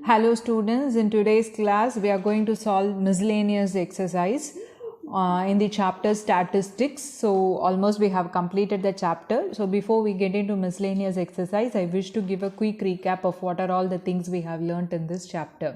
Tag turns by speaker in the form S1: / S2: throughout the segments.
S1: Hello students, in today's class we are going to solve miscellaneous exercise in the chapter statistics. So almost we have completed the chapter. So before we get into miscellaneous exercise, I wish to give a quick recap of what are all the things we have learnt in this chapter.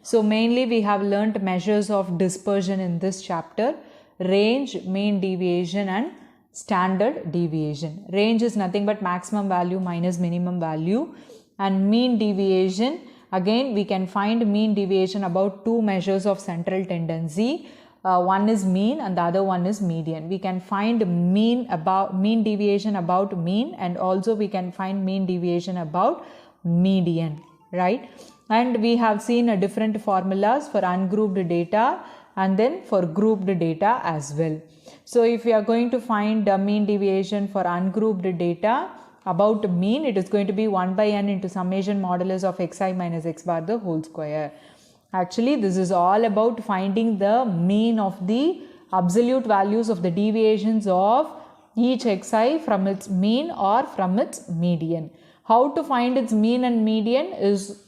S1: So mainly we have learnt measures of dispersion in this chapter, range, mean deviation and standard deviation. Range is nothing but maximum value minus minimum value, and mean deviation, again we can find mean deviation about two measures of central tendency. One is mean and the other one is median. We can find mean deviation about mean, and also we can find mean deviation about median, right? And we have seen different formulas for ungrouped data and then for grouped data as well. So if we are going to find mean deviation for ungrouped data about mean, it is going to be 1 by n into summation modulus of xi minus x bar the whole square. Actually, this is all about finding the mean of the absolute values of the deviations of each xi from its mean or from its median. How to find its mean and median is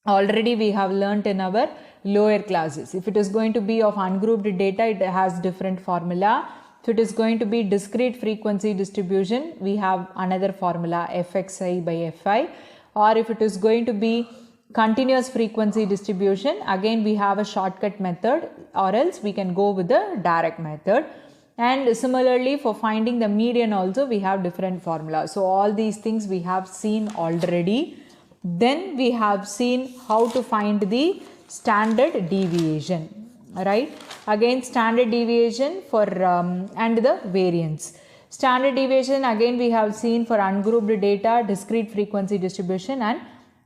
S1: already we have learnt in our lower classes. If it is going to be of ungrouped data, it has different formula. If it is going to be discrete frequency distribution, we have another formula fxi by fi. Or if it is going to be continuous frequency distribution, again we have a shortcut method, or else we can go with the direct method. And similarly for finding the median also we have different formulas. So all these things we have seen already. Then we have seen how to find the standard deviation, right? Again standard deviation for and the variance. Standard deviation again we have seen for ungrouped data, discrete frequency distribution and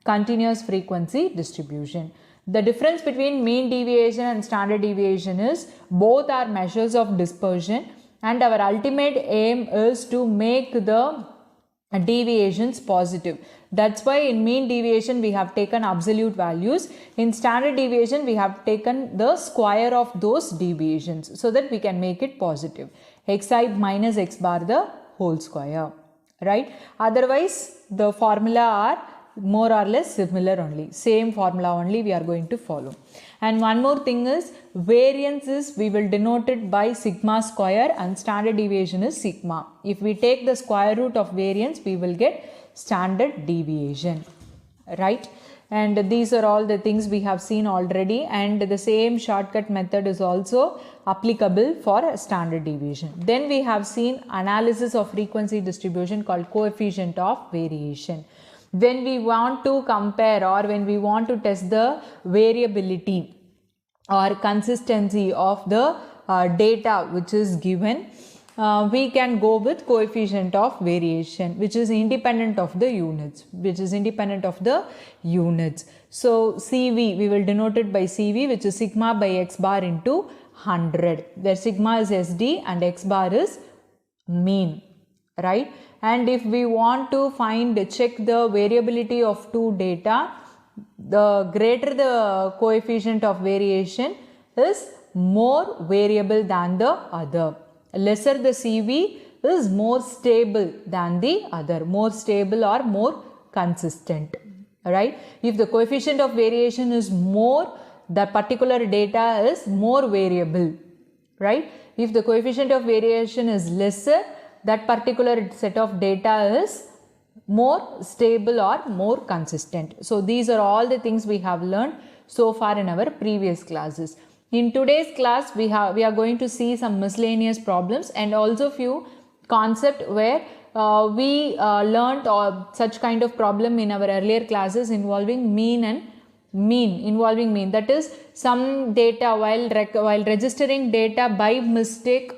S1: continuous frequency distribution. The difference between mean deviation and standard deviation is both are measures of dispersion, and our ultimate aim is to make the deviations positive. That's why in mean deviation we have taken absolute values. In standard deviation we have taken the square of those deviations so that we can make it positive. Xi minus x bar the whole square, right? Otherwise the formula are more or less similar only. Same formula only we are going to follow. And one more thing is variance is we will denote it by sigma square and standard deviation is sigma. If we take the square root of variance, we will get standard deviation, right? And these are all the things we have seen already, and the same shortcut method is also applicable for standard deviation. Then we have seen analysis of frequency distribution called coefficient of variation. When we want to compare or when we want to test the variability or consistency of the data which is given, we can go with coefficient of variation, which is independent of the units, So CV, we will denote it by CV, which is sigma by x bar into 100, where sigma is SD and x bar is mean, right? And if we want to check the variability of two data, the greater the coefficient of variation is more variable than the other. Lesser the CV is more stable than the other, more stable or more consistent, right? If the coefficient of variation is more, the particular data is more variable, right? If the coefficient of variation is lesser, that particular set of data is more stable or more consistent. So these are all the things we have learned so far in our previous classes. In today's class we are going to see some miscellaneous problems and also few concept where we learned such kind of problem in our earlier classes involving mean. That is, some data while registering data by mistake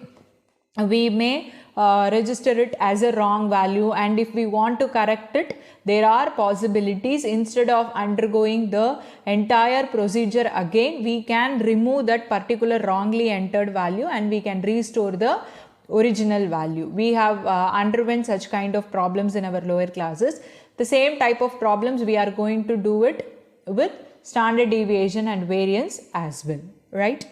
S1: we may register it as a wrong value, and if we want to correct it, there are possibilities. Instead of undergoing the entire procedure again, we can remove that particular wrongly entered value and we can restore the original value. We have underwent such kind of problems in our lower classes. The same type of problems we are going to do it with standard deviation and variance as well, right?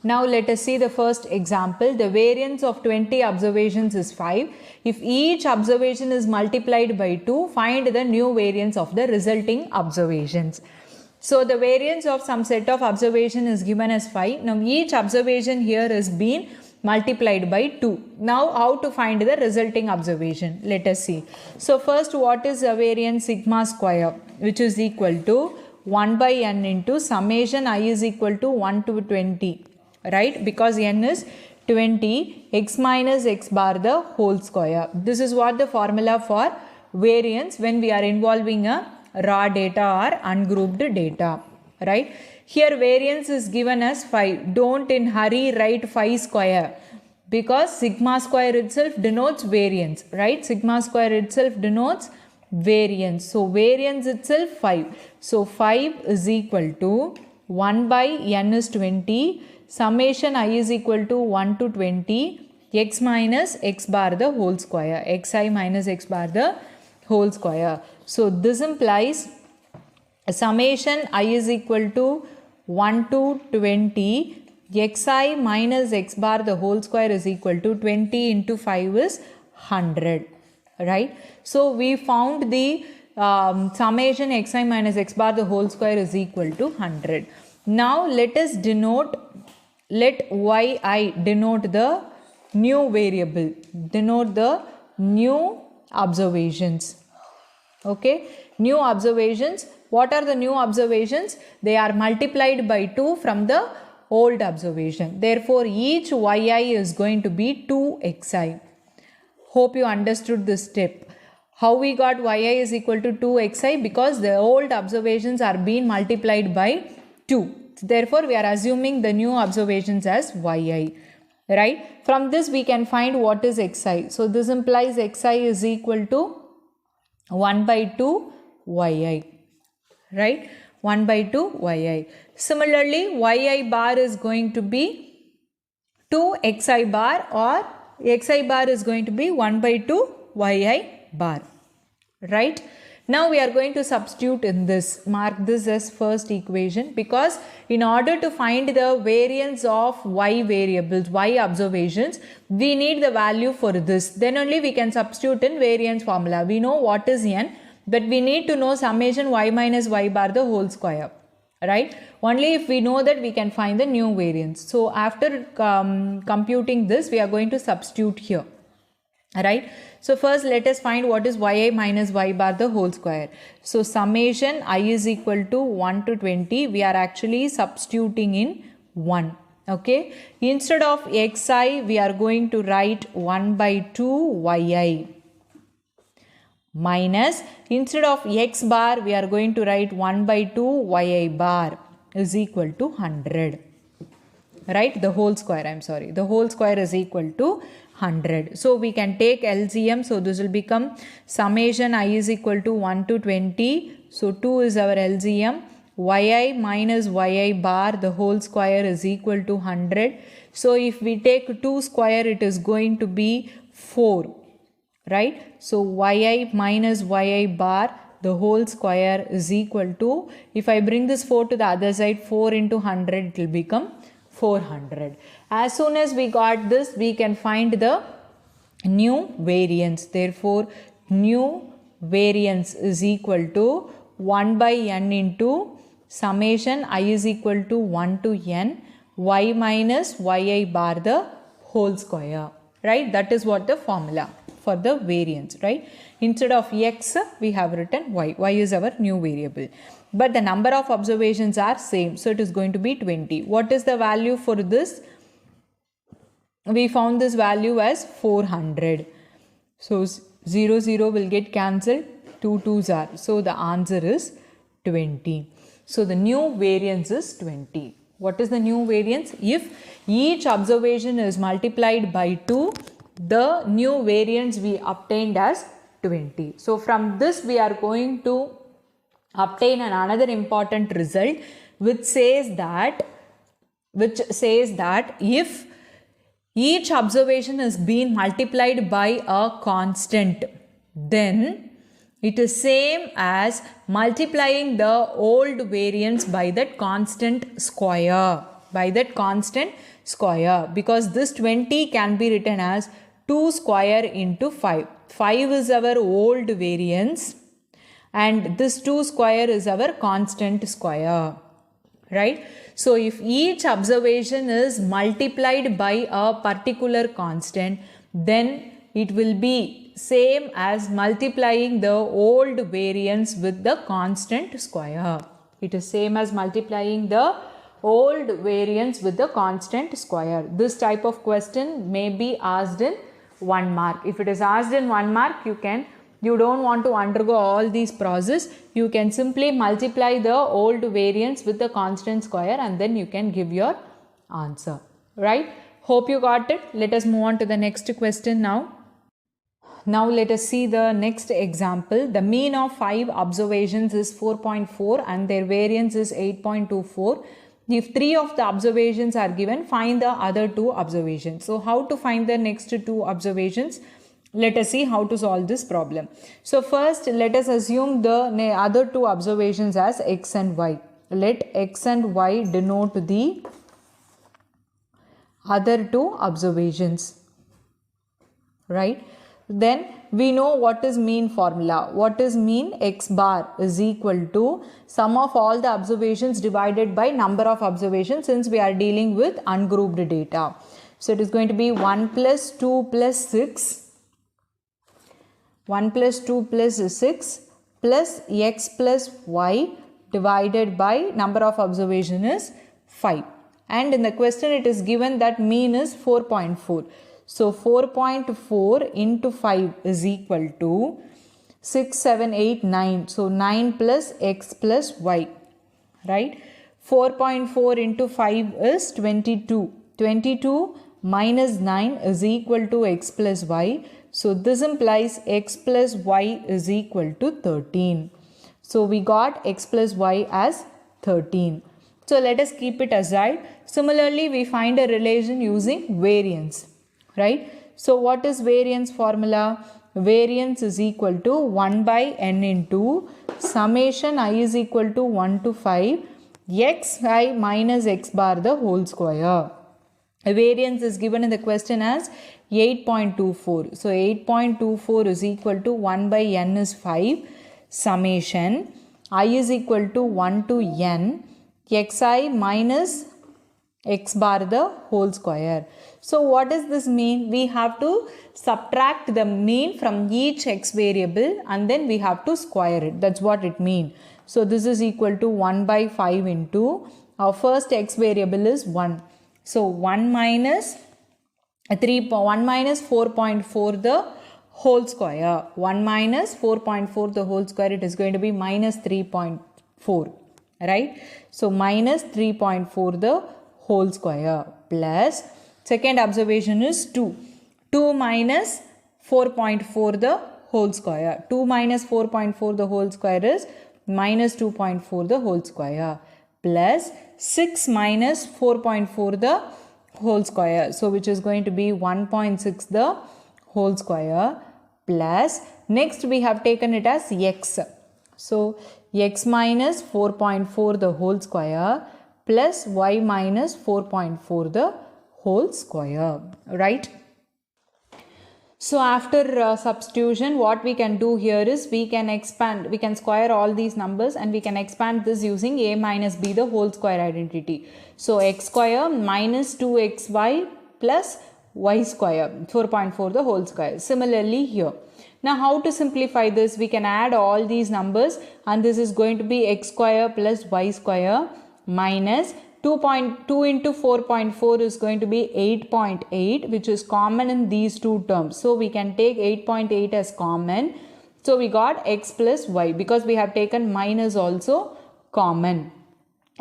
S1: Now let us see the first example. The variance of 20 observations is 5. If each observation is multiplied by 2, find the new variance of the resulting observations. So the variance of some set of observation is given as 5. Now each observation here is being multiplied by 2. Now how to find the resulting observation? Let us see. So first, what is the variance? Sigma square, which is equal to 1 by n into summation I is equal to 1 to 20. Right, because n is 20, x minus x bar the whole square. This is what the formula for variance when we are involving a raw data or ungrouped data. Right, here variance is given as 5. Don't in hurry write 5 square, because sigma square itself denotes variance. Right, sigma square itself denotes variance. So variance itself 5. So 5 is equal to 1 by n is 20. Summation I is equal to 1 to 20, x minus x bar the whole square, xi minus x bar the whole square. So this implies summation I is equal to 1 to 20, xi minus x bar the whole square is equal to 20 into 5 is 100. Right. So we found the summation xi minus x bar the whole square is equal to 100. Now let us let yi denote the new variable, denote the new observations. Okay, new observations. What are the new observations? They are multiplied by 2 from the old observation. Therefore, each yi is going to be 2xi. Hope you understood this step. How we got yi is equal to 2xi? Because the old observations are being multiplied by 2. Therefore, we are assuming the new observations as yi. Right? From this we can find what is xi. So this implies xi is equal to 1 by 2 yi. Right? 1 by 2 yi. Similarly, yi bar is going to be 2 xi bar, or xi bar is going to be 1 by 2 yi bar. Right? Now we are going to substitute in this, mark this as first equation, because in order to find the variance of y variables, y observations, we need the value for this. Then only we can substitute in variance formula. We know what is n, but we need to know summation y minus y bar the whole square. Right? Only if we know that we can find the new variance. So after computing this, we are going to substitute here. Right? So first let us find what is yi minus y bar the whole square. So summation I is equal to 1 to 20. We are actually substituting in 1. Okay. Instead of xi, we are going to write 1 by 2 yi. Minus, instead of x bar, we are going to write 1 by 2 yi bar is equal to 100. Right? The whole square, I am sorry. The whole square is equal to 100. So we can take LCM. So this will become summation I is equal to 1 to 20. So 2 is our LCM. Yi minus yi bar the whole square is equal to 100. So if we take 2 square, it is going to be 4. Right? So yi minus yi bar the whole square is equal to, if I bring this 4 to the other side, 4 into 100, it will become 400. As soon as we got this, we can find the new variance. Therefore, new variance is equal to 1 by n into summation I is equal to 1 to n y minus yi bar the whole square. Right? That is what the formula for the variance. Right? Instead of x, we have written y. Y is our new variable. But the number of observations are same. So it is going to be 20. What is the value for this? We found this value as 400. So 0, 0 will get cancelled. 2 2s are. So the answer is 20. So the new variance is 20. What is the new variance? If each observation is multiplied by 2, the new variance we obtained as 20. So from this we are going to obtain another important result, which says that if each observation is being multiplied by a constant, then it is same as multiplying the old variance by that constant square. by that constant square, because this 20 can be written as 2 square into 5. 5 is our old variance and this 2 square is our constant square, right? So if each observation is multiplied by a particular constant, then it will be same as multiplying the old variance with the constant square. It is same as multiplying the old variance with the constant square. This type of question may be asked in 1 mark. If it is asked in 1 mark, you don't want to undergo all these process. You can simply multiply the old variance with the constant square and then you can give your answer, right? Hope you got it. Let us move on to the next question now. Now let us see the next example. The mean of 5 observations is 4.4 and their variance is 8.24. If 3 of the observations are given, find the other 2 observations. So how to find the next 2 observations? Let us see how to solve this problem. So first let us assume the other 2 observations as x and y. Let x and y denote the other 2 observations, right? Then we know what is mean formula. What is mean? X bar is equal to sum of all the observations divided by number of observations, since we are dealing with ungrouped data. So it is going to be 1 plus 2 plus 6, 1 plus 2 plus 6 plus x plus y divided by number of observation is 5. And in the question it is given that mean is 4.4. So 4.4 into 5 is equal to 6, 7, 8, 9. So 9 plus x plus y, right? 4.4 into 5 is 22. 22 minus 9 is equal to x plus y. So this implies x plus y is equal to 13. So we got x plus y as 13. So let us keep it aside. Similarly, we find a relation using variance, right? So what is variance formula? Variance is equal to 1 by n into summation I is equal to 1 to 5 xi minus x bar the whole square. Variance is given in the question as 8.24. So 8.24 is equal to 1 by n is 5 summation I is equal to 1 to n xi minus x bar the whole square. So what does this mean? We have to subtract the mean from each x variable and then we have to square it. That's what it means. So this is equal to 1 by 5 into our first x variable is 1. So 1 minus 4.4 the whole square. 1 minus 4.4 the whole square, it is going to be minus 3.4, right? So minus 3.4 the whole square plus second observation is 2. 2 minus 4.4 the whole square. 2 minus 4.4 the whole square is minus 2.4 the whole square plus 6 minus 4.4 the whole square. So which is going to be 1.6 the whole square plus next we have taken it as x. So x minus 4.4 the whole square plus y minus 4.4 the whole square, right? So after substitution, what we can do here is we can square all these numbers and we can expand this using a minus b the whole square identity. So x square minus 2xy plus y square, 4.4 the whole square. Similarly here. Now how to simplify this? We can add all these numbers and this is going to be x square plus y square minus 2.2 into 4.4 is going to be 8.8, which is common in these two terms. So we can take 8.8 as common. So we got x plus y because we have taken minus also common,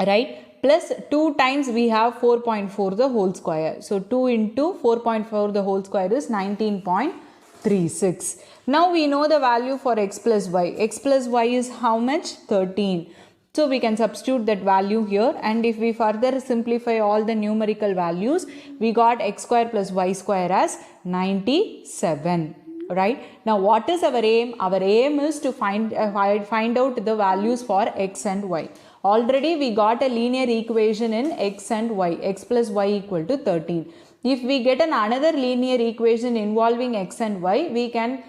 S1: right? Plus 2 times we have 4.4 the whole square. So 2 into 4.4 the whole square is 19.36. Now we know the value for x plus y. X plus y is how much? 13. So we can substitute that value here, and if we further simplify all the numerical values, we got x square plus y square as 97, right? Now what is our aim? Our aim is to find out the values for x and y. Already we got a linear equation in x and y, x plus y equal to 13. If we get another linear equation involving x and y, we can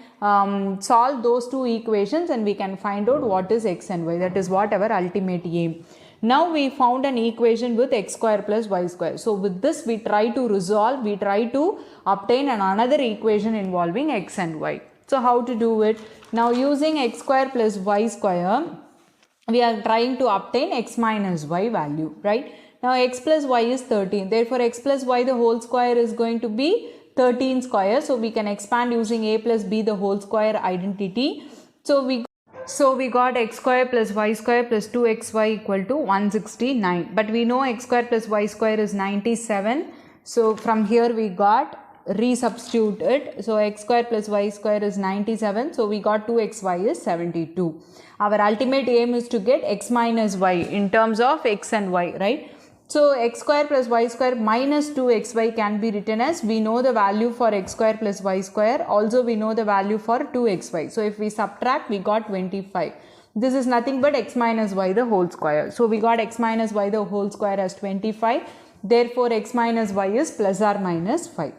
S1: solve those two equations and we can find out what is x and y. That is what our ultimate aim. Now we found an equation with x square plus y square. So with this we try to resolve, we try to obtain another equation involving x and y. So how to do it? Now using x square plus y square, we are trying to obtain x minus y value, right? Now x plus y is 13. Therefore x plus y the whole square is going to be 13 square. So we can expand using a plus b the whole square identity. So we got x square plus y square plus 2xy equal to 169. But we know x square plus y square is 97. So from here we got resubstitute it. So x square plus y square is 97. So we got 2xy is 72. Our ultimate aim is to get x minus y in terms of x and y, right? So x square plus y square minus 2xy can be written as, we know the value for x square plus y square, also we know the value for 2xy. So if we subtract, we got 25. This is nothing but x minus y the whole square. So we got x minus y the whole square as 25. Therefore x minus y is plus or minus 5.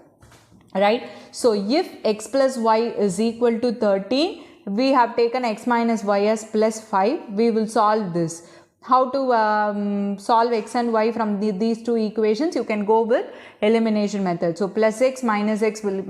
S1: Right? So if x plus y is equal to 13, we have taken x minus y as plus 5. We will solve this. How to solve x and y from these two equations? You can go with elimination method. So plus x minus x will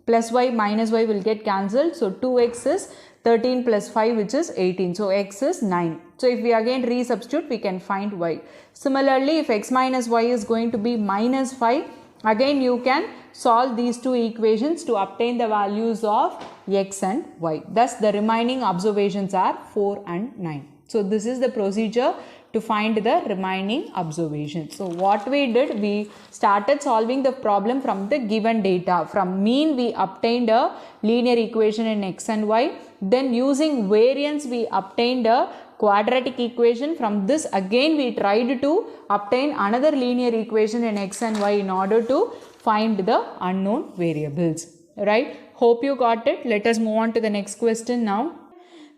S1: plus y minus y will get cancelled. So 2x is 13 plus 5, which is 18. So x is 9. So if we again resubstitute, we can find y. Similarly, if x minus y is going to be minus 5, again you can solve these two equations to obtain the values of x and y. Thus the remaining observations are 4 and 9. So this is the procedure to find the remaining observations. So what we did, we started solving the problem from the given data. From mean we obtained a linear equation in x and y. Then using variance we obtained a quadratic equation. From this again we tried to obtain another linear equation in x and y in order to find the unknown variables. Right? Hope you got it. Let us move on to the next question now.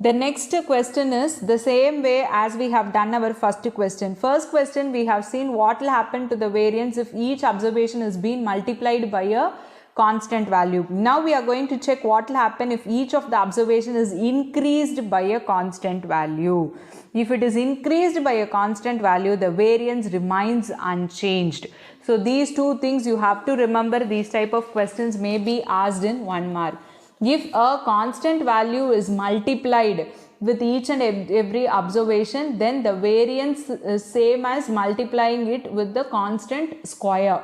S1: The next question is the same way as we have done our first question. First question we have seen what will happen to the variance if each observation is being multiplied by a constant value. Now we are going to check what will happen if each of the observation is increased by a constant value. If it is increased by a constant value, the variance remains unchanged. So these two things you have to remember. These type of questions may be asked in 1 mark. If a constant value is multiplied with each and every observation, then the variance is same as multiplying it with the constant square,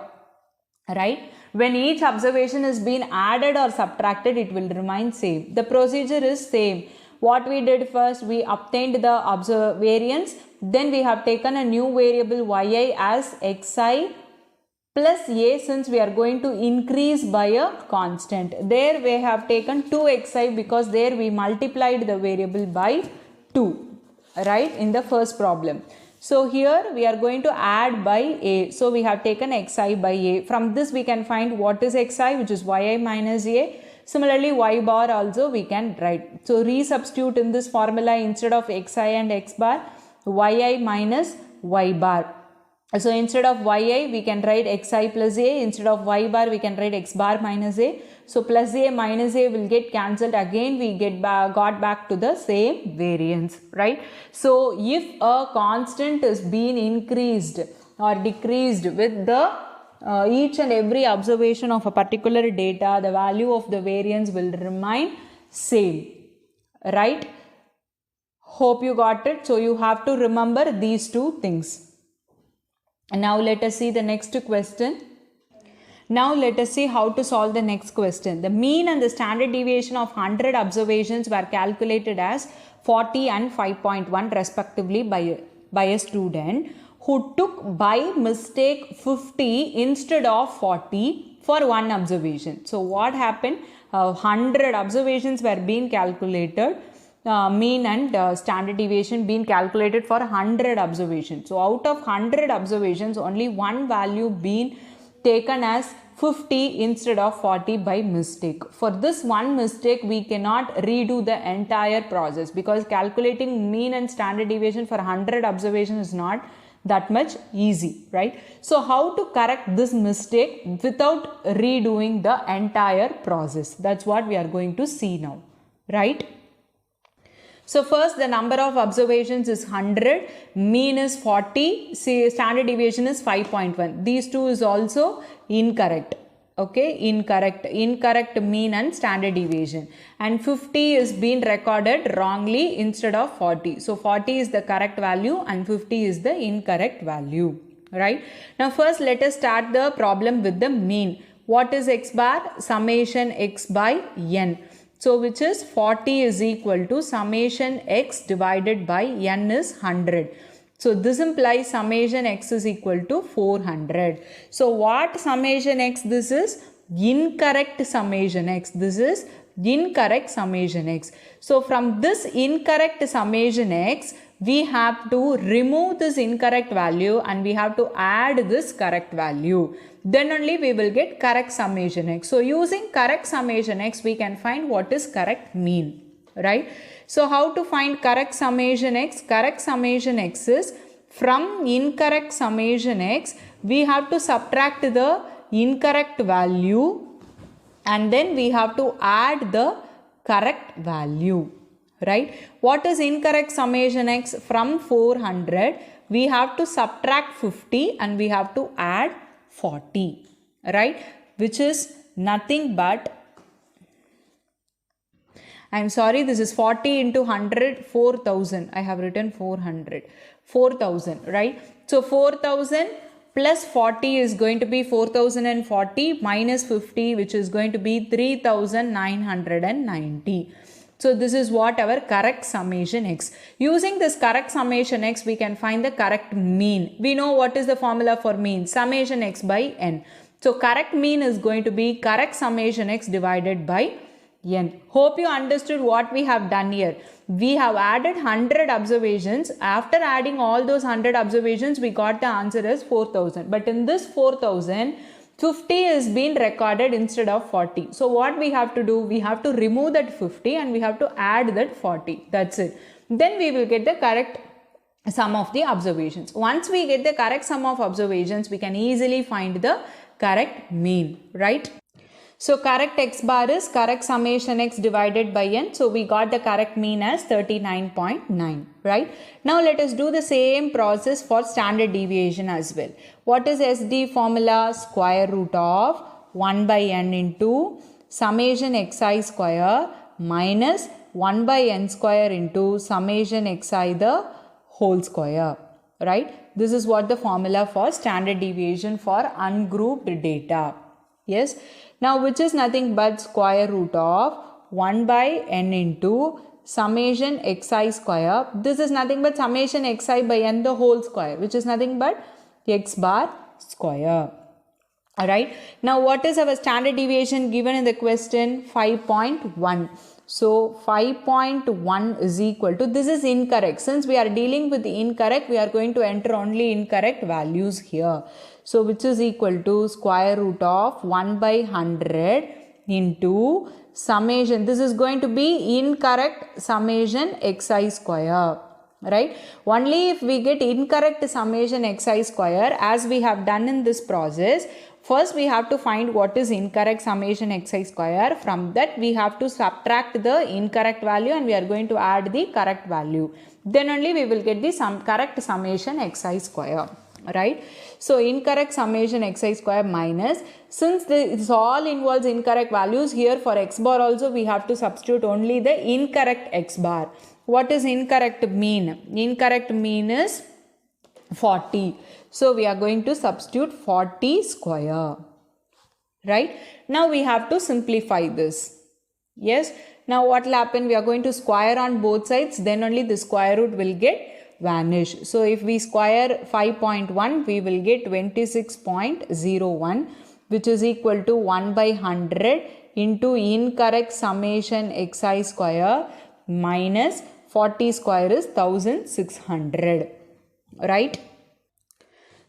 S1: right? When each observation is being added or subtracted, it will remain same. The procedure is same. What we did first, we obtained the variance, then we have taken a new variable yi as xi plus a, since we are going to increase by a constant. There we have taken 2xi because there we multiplied the variable by 2, right, in the first problem. So here we are going to add by a. So we have taken xi by a. From this we can find what is xi, which is yi minus a. Similarly y bar also we can write. So resubstitute in this formula instead of xi and x bar, yi minus y bar. So instead of yi we can write xi plus a, instead of y bar we can write x bar minus a. So plus a minus a will get cancelled, again we got back to the same variance, right? So if a constant is being increased or decreased with the each and every observation of a particular data, the value of the variance will remain same, right? Hope you got it. So you have to remember these two things. And now let us see the next question. Now let us see how to solve the next question. The mean and the standard deviation of 100 observations were calculated as 40 and 5.1 respectively by a student who took by mistake 50 instead of 40 for one observation. So what happened? 100 observations were being calculated. Mean and standard deviation being calculated for 100 observations. So out of 100 observations, only one value being taken as 50 instead of 40 by mistake. For this one mistake, we cannot redo the entire process because calculating mean and standard deviation for 100 observations is not that much easy, right? So how to correct this mistake without redoing the entire process? That's what we are going to see now, right? So first, the number of observations is 100, mean is 40, standard deviation is 5.1. These two is also incorrect. Okay, incorrect mean and standard deviation. And 50 is being recorded wrongly instead of 40. So 40 is the correct value and 50 is the incorrect value, right? Now first, let us start the problem with the mean. What is x bar? Summation x by n. So which is 40 is equal to summation x divided by n is 100. So this implies summation x is equal to 400. So what summation x this is? Incorrect summation x. This is incorrect summation x. So from this incorrect summation x, we have to remove this incorrect value and we have to add this correct value. Then only we will get correct summation x. So using correct summation x, we can find what is correct mean, right? So how to find correct summation x? Correct summation x is from incorrect summation x, we have to subtract the incorrect value and then we have to add the correct value, right? What is incorrect summation x? From 400, we have to subtract 50 and we have to add 40, right? Which is nothing but, I'm sorry, this is 40 into 100, 4000. I have written 400. 4000, right? So 4000 plus 40 is going to be 4040 minus 50, which is going to be 3990. So this is what our correct summation x. Using this correct summation x, we can find the correct mean. We know what is the formula for mean. Summation x by n. So correct mean is going to be correct summation x divided by n. Hope you understood what we have done here. We have added 100 observations. After adding all those 100 observations, we got the answer as 4000. But in this 4000, 50 is being recorded instead of 40. So what we have to do? We have to remove that 50 and we have to add that 40. That's it. Then we will get the correct sum of the observations. Once we get the correct sum of observations, we can easily find the correct mean, right? So correct x bar is correct summation x divided by n. So we got the correct mean as 39.9, right? Now let us do the same process for standard deviation as well. What is SD formula? Square root of 1 by n into summation xi square minus 1 by n square into summation xi the whole square, right? This is what the formula for standard deviation for ungrouped data. Yes. Now which is nothing but square root of 1 by n into summation xi square. This is nothing but summation xi by n the whole square, which is nothing but x bar square. Alright. Now what is our standard deviation given in the question? 5.1. So 5.1 is equal to, this is incorrect. Since we are dealing with the incorrect, we are going to enter only incorrect values here. So which is equal to square root of 1 by 100 into summation. This is going to be incorrect summation xi square, right? Only if we get incorrect summation xi square, as we have done in this process, first we have to find what is incorrect summation xi square. From that we have to subtract the incorrect value and we are going to add the correct value. Then only we will get the correct summation xi square, right? So incorrect summation xi square minus, since this all involves incorrect values, here for x bar also we have to substitute only the incorrect x bar. What is incorrect mean? Incorrect mean is 40. So we are going to substitute 40 square, right? Now we have to simplify this. Yes. Now what will happen? We are going to square on both sides. Then only the square root will get vanish. So if we square 5.1, we will get 26.01, which is equal to 1 by 100 into incorrect summation xi square minus 40 square is 1600, right?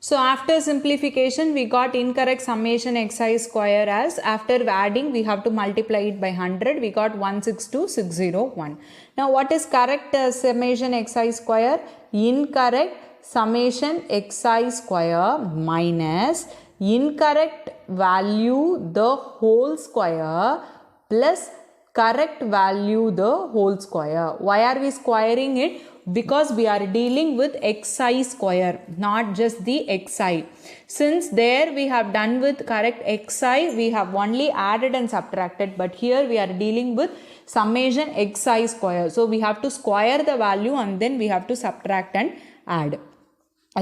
S1: So after simplification, we got incorrect summation xi square as, after adding we have to multiply it by 100, we got 162601. Now what is correct summation xi square? Incorrect summation xi square minus incorrect value the whole square plus correct value the whole square. Why are we squaring it? Because we are dealing with xi square, not just the xi. Since there we have done with correct xi, we have only added and subtracted, but here we are dealing with summation xi square. So we have to square the value and then we have to subtract and add.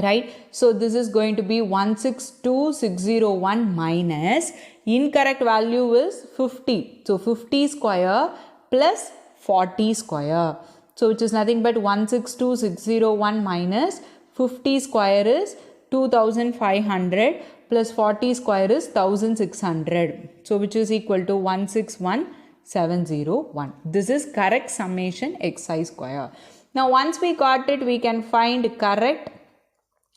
S1: Right? So this is going to be 162601 minus incorrect value is 50. So 50 square plus 40 square. So which is nothing but 162601 minus 50 square is 2500 plus 40 square is 1600. So which is equal to 161701. This is correct summation xi square. Now once we got it, we can find correct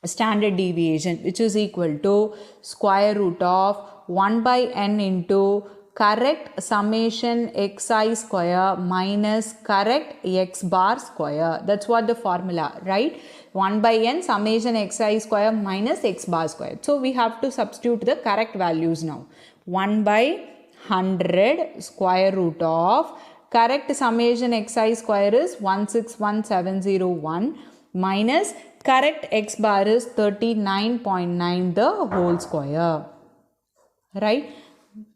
S1: standard deviation, which is equal to square root of 1 by n into correct summation xi square minus correct x bar square. That's what the formula, right? 1 by n summation xi square minus x bar square. So we have to substitute the correct values now. 1 by 100 square root of correct summation xi square is 161701 minus correct x bar is 39.9 the whole square. Right?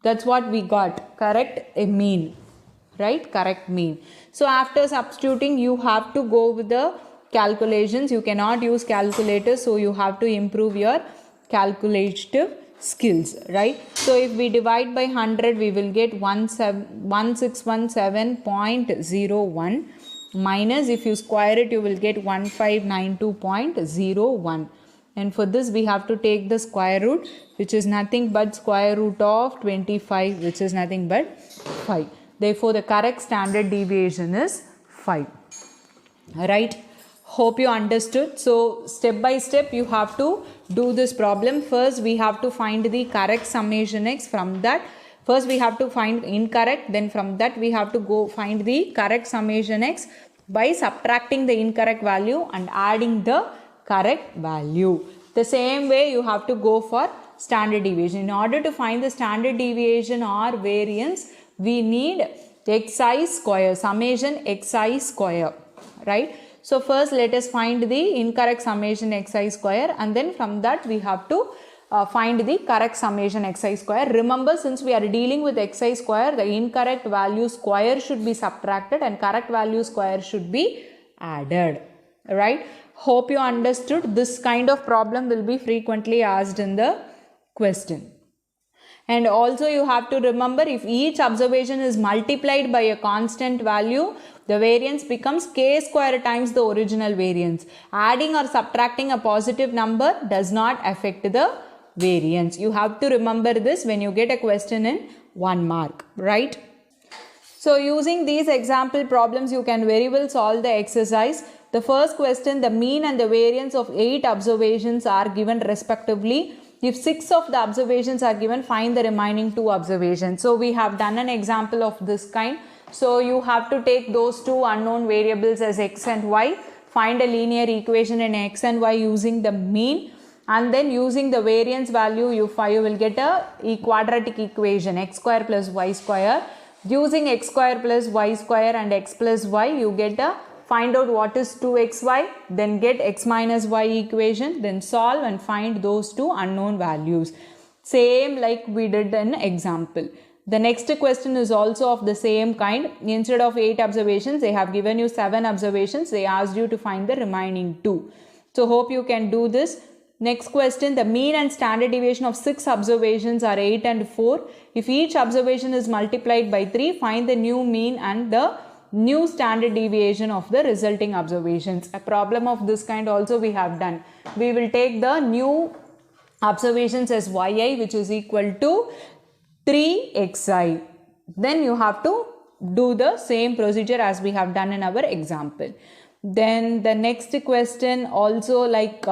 S1: That's what we got. Correct mean. Right? Correct mean. So after substituting, you have to go with the calculations. You cannot use calculators, so you have to improve your calculative skills. Right? So if we divide by 100, we will get 1617.01 minus, if you square it, you will get 1592.01. And for this we have to take the square root, which is nothing but square root of 25, which is nothing but 5. Therefore the correct standard deviation is 5. Right? Hope you understood. So step by step you have to do this problem. First we have to find the correct summation x. From that, first we have to find incorrect, then from that we have to go find the correct summation x by subtracting the incorrect value and adding the correct value. The same way you have to go for standard deviation. In order to find the standard deviation or variance, we need xi square, summation xi square, right? So first let us find the incorrect summation xi square, and then from that we have to find the correct summation xi square. Remember, since we are dealing with xi square, the incorrect value square should be subtracted and correct value square should be added. Right? Hope you understood. This kind of problem will be frequently asked in the question. And also you have to remember, if each observation is multiplied by a constant value, the variance becomes k square times the original variance. Adding or subtracting a positive number does not affect the variance. You have to remember this when you get a question in 1 mark, right? So using these example problems, you can very well solve the exercise. The first question, the mean and the variance of 8 observations are given respectively. If 6 of the observations are given, find the remaining 2 observations. So we have done an example of this kind. So you have to take those 2 unknown variables as x and y, find a linear equation in x and y using the mean, and then using the variance value you will get a quadratic equation, x square plus y square. Using x square plus y square and x plus y, you get a find out what is 2xy, then get x minus y equation, then solve and find those 2 unknown values. Same like we did in example. The next question is also of the same kind. Instead of 8 observations, they have given you 7 observations. They asked you to find the remaining 2. So hope you can do this. Next question, the mean and standard deviation of 6 observations are 8 and 4. If each observation is multiplied by 3, find the new mean and the new standard deviation of the resulting observations. A problem of this kind also we have done. We will take the new observations as yi, which is equal to 3xi. Then you have to do the same procedure as we have done in our example. Then the next question also like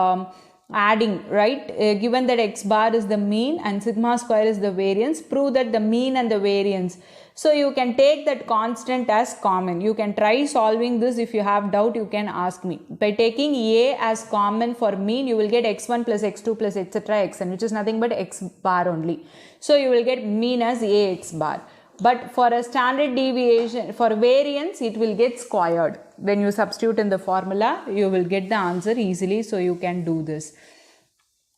S1: adding, right? Given that x bar is the mean and sigma square is the variance, prove that the mean and the variance. So you can take that constant as common. You can try solving this. If you have doubt, you can ask me. By taking a as common for mean, you will get x1 plus x2 plus etc. xn, which is nothing but x bar only. So you will get mean as ax bar. But for a standard deviation, for variance, it will get squared. When you substitute in the formula, you will get the answer easily. So you can do this.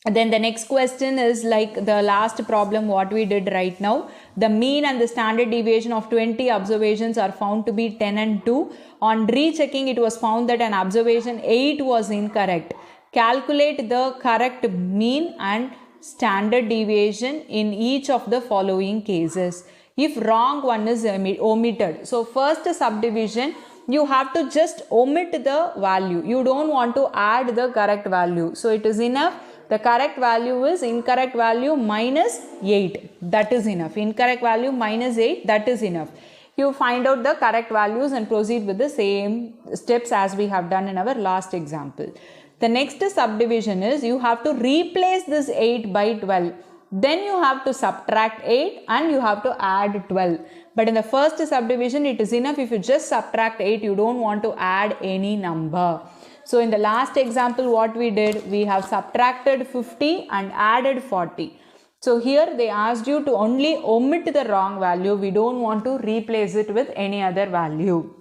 S1: And then the next question is like the last problem what we did right now. The mean and the standard deviation of 20 observations are found to be 10 and 2. On rechecking, it was found that an observation 8 was incorrect. Calculate the correct mean and standard deviation in each of the following cases. If wrong one is omitted. So first subdivision, you have to just omit the value. You don't want to add the correct value. So it is enough. The correct value is incorrect value minus 8. That is enough. Incorrect value minus 8. That is enough. You find out the correct values and proceed with the same steps as we have done in our last example. The next subdivision is you have to replace this 8 by 12. Then you have to subtract 8 and you have to add 12. But in the first subdivision, it is enough if you just subtract 8. You don't want to add any number. So in the last example, what we did, we have subtracted 50 and added 40. So here they asked you to only omit the wrong value. We don't want to replace it with any other value.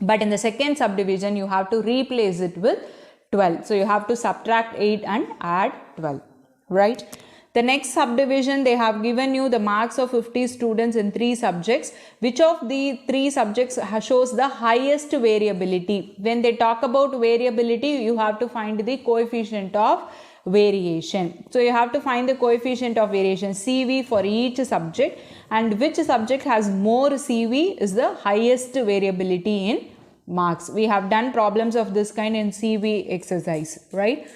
S1: But in the second subdivision, you have to replace it with 12. So you have to subtract 8 and add 12, right? The next subdivision, they have given you the marks of 50 students in 3 subjects. Which of the 3 subjects shows the highest variability? When they talk about variability, you have to find the coefficient of variation. So you have to find the coefficient of variation, CV, for each subject, and which subject has more CV is the highest variability in marks. We have done problems of this kind in CV exercise, right?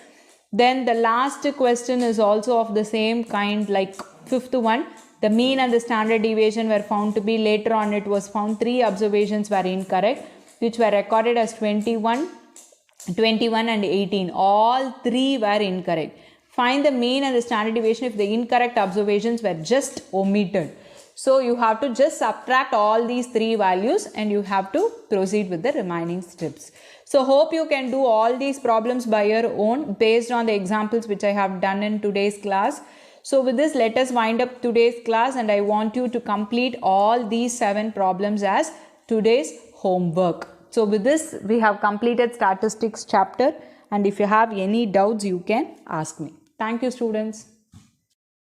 S1: Then the last question is also of the same kind, like fifth one. The mean and the standard deviation were found to be, later on it was found 3 observations were incorrect, which were recorded as 21 and 18. All 3 were incorrect. Find the mean and the standard deviation if the incorrect observations were just omitted. So you have to just subtract all these 3 values and you have to proceed with the remaining steps. So hope you can do all these problems by your own based on the examples which I have done in today's class. So with this, let us wind up today's class, and I want you to complete all these 7 problems as today's homework. So with this, we have completed statistics chapter, and if you have any doubts, you can ask me. Thank you, students.